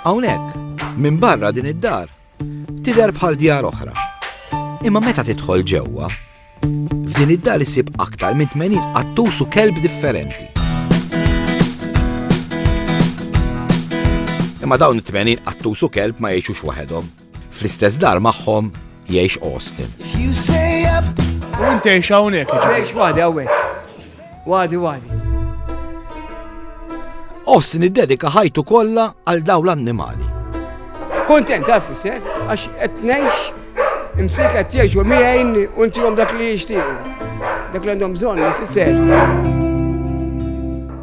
Hawnhekk, minn barra din id-dar, tidher bħal djar oħra. Imma meta tidħol ġewwa, f'din id-dar isib aktar minn 80 qattus u kelb differenti. Imma dawn it-80 qattus u kelb ma jgħixux waħedhom. Fl-istess dar magħhom jgħix Austin. U inti għex hawnhekk. Għex wadi hawnhekk. Wadi. Austin iddedika ħajtu kollha għal dawn l-annimali. Kontent għafisser, għax qed ngħix imsik qed jgħixu miegħin u ntihom dak li jixtiequ. Dak li għandhom bżonn ifisser.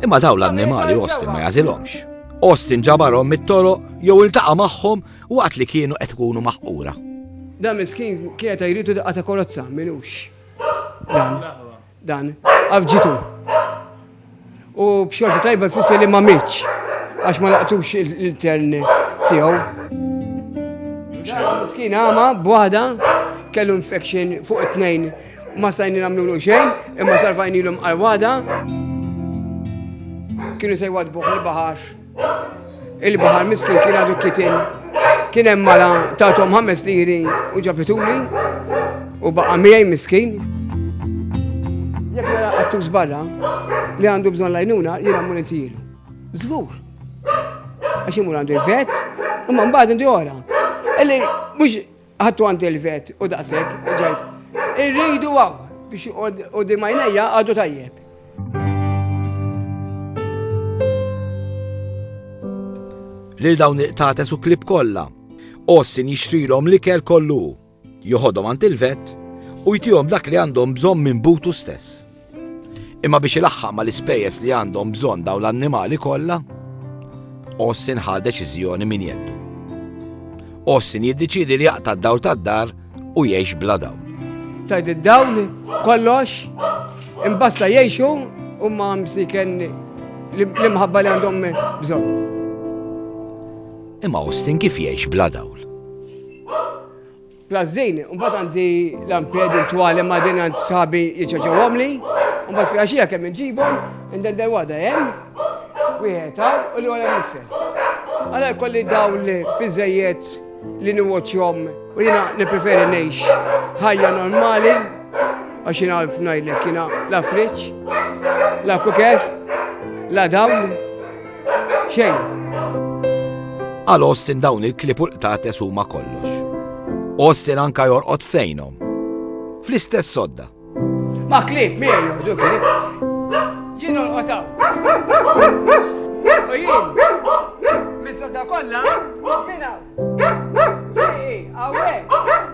Imma dawn l-annimali Austin ma jażilhomx. Austin ġabarhom mit-toroq jew iltaqa' magħhom waqt li kienu qed ikunu maħqura. Dan miskin kienet jridu daqqa ta' korozza minux. Dan, għafġitu. U b'xorta tajba fisser li ma mitx, għax ma laqtux il-tern tiegħu. Miskin għama b'waħda kellu infection fuq it-tnejn ma stajni nagħmlu xejn, imma sarfajnilhom għal-waħda. Kienu se jwadbuh il-baħar. Il-baħar miskin kien għadu kitin. Kien hemm mala tagħthom 5 liri u ġabituli u baqa' miegħi miskin. Jekk nara qattus barra li għandu bżonn lajnuna jiena mmur intilu. Żgur. Għax imur għandu il-vet, imma mbagħad indi ora. Illi mhux ħadtu għandi il-vet u daqshekk ġejt. Irridu għaw biex u dimajnejja għadu tajjeb. Lil dawn il-qtates u klib kollha, Austin jixtrilhom l-ikel kollu, joħodhom għand il-vet u jtihom dak li għandhom bżonn minn butu stess. Imma biex ilaħħaq mal-ispejjeż li għandhom bżonn dawn l-annimali kollha, Austin ħa deċiżjoni min jeddu. Austin jiddeċiedi li jaqta' d-dawl tad-dar u jgħix bla dawl. Tajd id-dawl kollox imbasta jgħixu u ma msiken l-imħabba li għandhom bżonn. Imma Austin kif jgħix bla dawl? Plus din, mbagħad għandi lampjedi twali ma' din għand saħbi jiċċaġawhom li, mbagħad fi għaxija kemm inġibhom, indel wada hemm, wieħed hawn u li wara nisfel. Għala jkolli dawl biżejjed li niwatchhom u jiena nippreferi ngħix ħajja normali għax jiena f'ngħidlek jiena la friġġ, la kuker, la dawl, xejn. Għal Austin dawn il-klib u l-qtates huma kollox. Austin anka jorqod fejnhom. Fl-istess sodda. Ma klib, mi jorqdu klib. Jien orqotaw. U jien, min sodda kollha, minnaw. Si, għawek,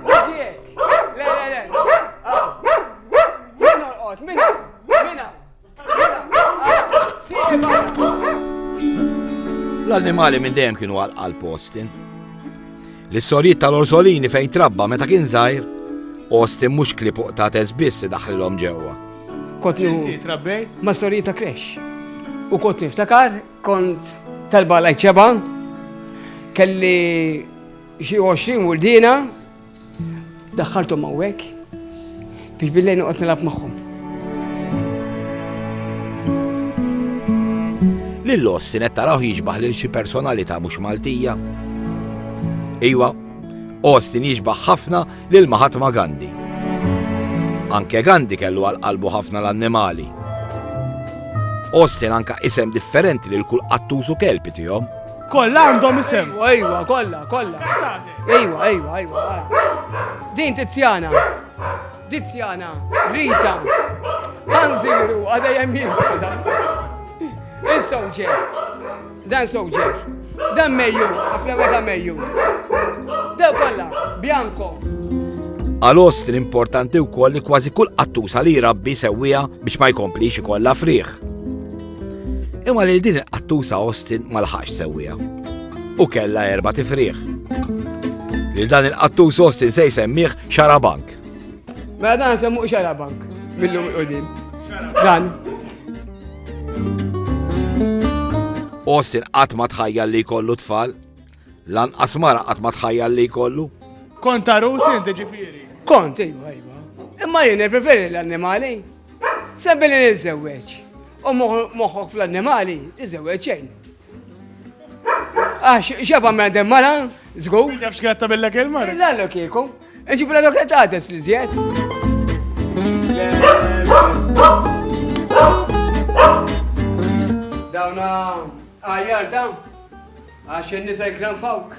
ġiek, le, jien orqot, minnaw. Si, barra. L-annimali minn dejjem kienu għal Austin. L-istorjiet tal-orsolini fejn trabba meta kien żgħir, Austin mhux klib u qtates biss idaħħilhom ġewwa. Inti trabbejt? Ma' storjiet ta' kresh. U kont niftakar, kont talba lajċeba, kelli xi 20 wuldina, daħħalthom hawnhekk biex billejn noqgħod nilgħab magħhom. Lil Austin qed taraw jiġbaħ lil xi personalità mhux Maltija. Iwa, Austin jiġbaħ ħafna lil Mahatma Gandhi. Anke Gandhi kellu għal qalbu ħafna l-annimali. Austin anka isem differenti lil kull qattus u kelb tihom. Kollha għandhom isem. Ejwa, kollha. Ejwa. Din Tiziana, Rita, Hanziru, għada jemmin. Il-soldier, dan soldier, dan Mejju, għaflema ta' Mejju. Da kolla, Bianco. Għal Austin importanti wkoll li kważi kull qattusa li jrabbi sewwija biex ma jkomplix ikollha frieħ. Imma lil din il-qattusa Austin ma laħax sewwija. U kellha 4 tifrieħ. Lil dan il-qattus Austin se jsemmih Xarabank. Ma dan semmuq Xarabank millum il-qudiem. Dan. Austin qatt ma tħajjal li jkollu tfal, lanqas mara qatt ma tħajjal li jkollu. Kont arus inti ġifieri. Kont, ejwa. Imma jien preferi l-annimali. Sebbi li niżewweġ. U moħħok fl-annimali, tiżewweġ xejn. Għax xeba ma dem mara, zgur. Jafx kħat tabellek il-mara. Lallo kieku. Nġibu la doklet għades li zjed. Dawna għajjar ta' għax nisa jkran fawk.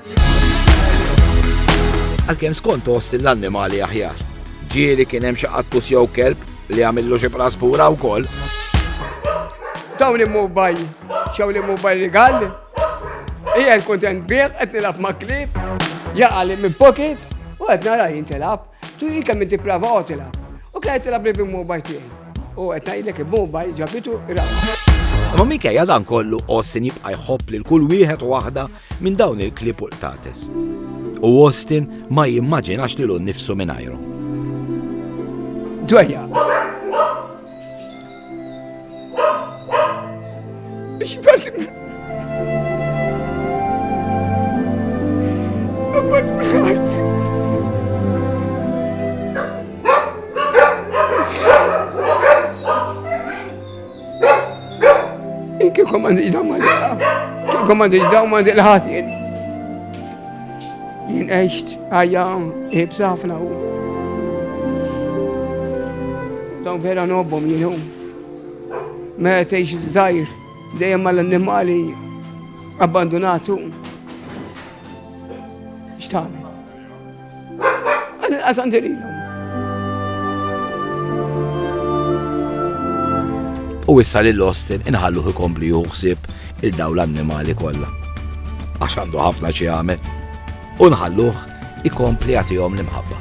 Għalkemm skont Austin l-annimali aħjar. Ġieli kien hemm xi qattus jew kelb li għamillu xi praspura wkoll. Dawn il-mobaj, xaw il-mobaj rigal. Ija kontent bieħ, għet nilab ma' klip, jaqali minn pocket, u għet nara jintelab. Tu jika minn tiprava u tilab. U kħet tilab li bil-mobaj tijaj. U għet najlek il-mobaj ġabitu raba. Ma minkejja dan kollu Austin jibqa' jħobb lil kull wieħed u waħda minn dawn il-klip u l-tates. U Austin ma jimmaġinax lilu nnifsu mingħajru. Dwejja. Xibart. Kif komandi ġdaw ma dila, kif komandi ġdaw ma dila ħatin. Jien eċt, għajjam, ibsafna u. Dawn vera nobbom jienu. Ma teħx zaħir, dejjem mal-annimali abbandonatu. Xtami. Għan għasandirilom. U issa lil Austin inħalluh ikompli juħsib il-daw l-annimali kollha. Għax għandu ħafna xi jagħmel. U nħalluh ikompli jagħtihom l-imħabba.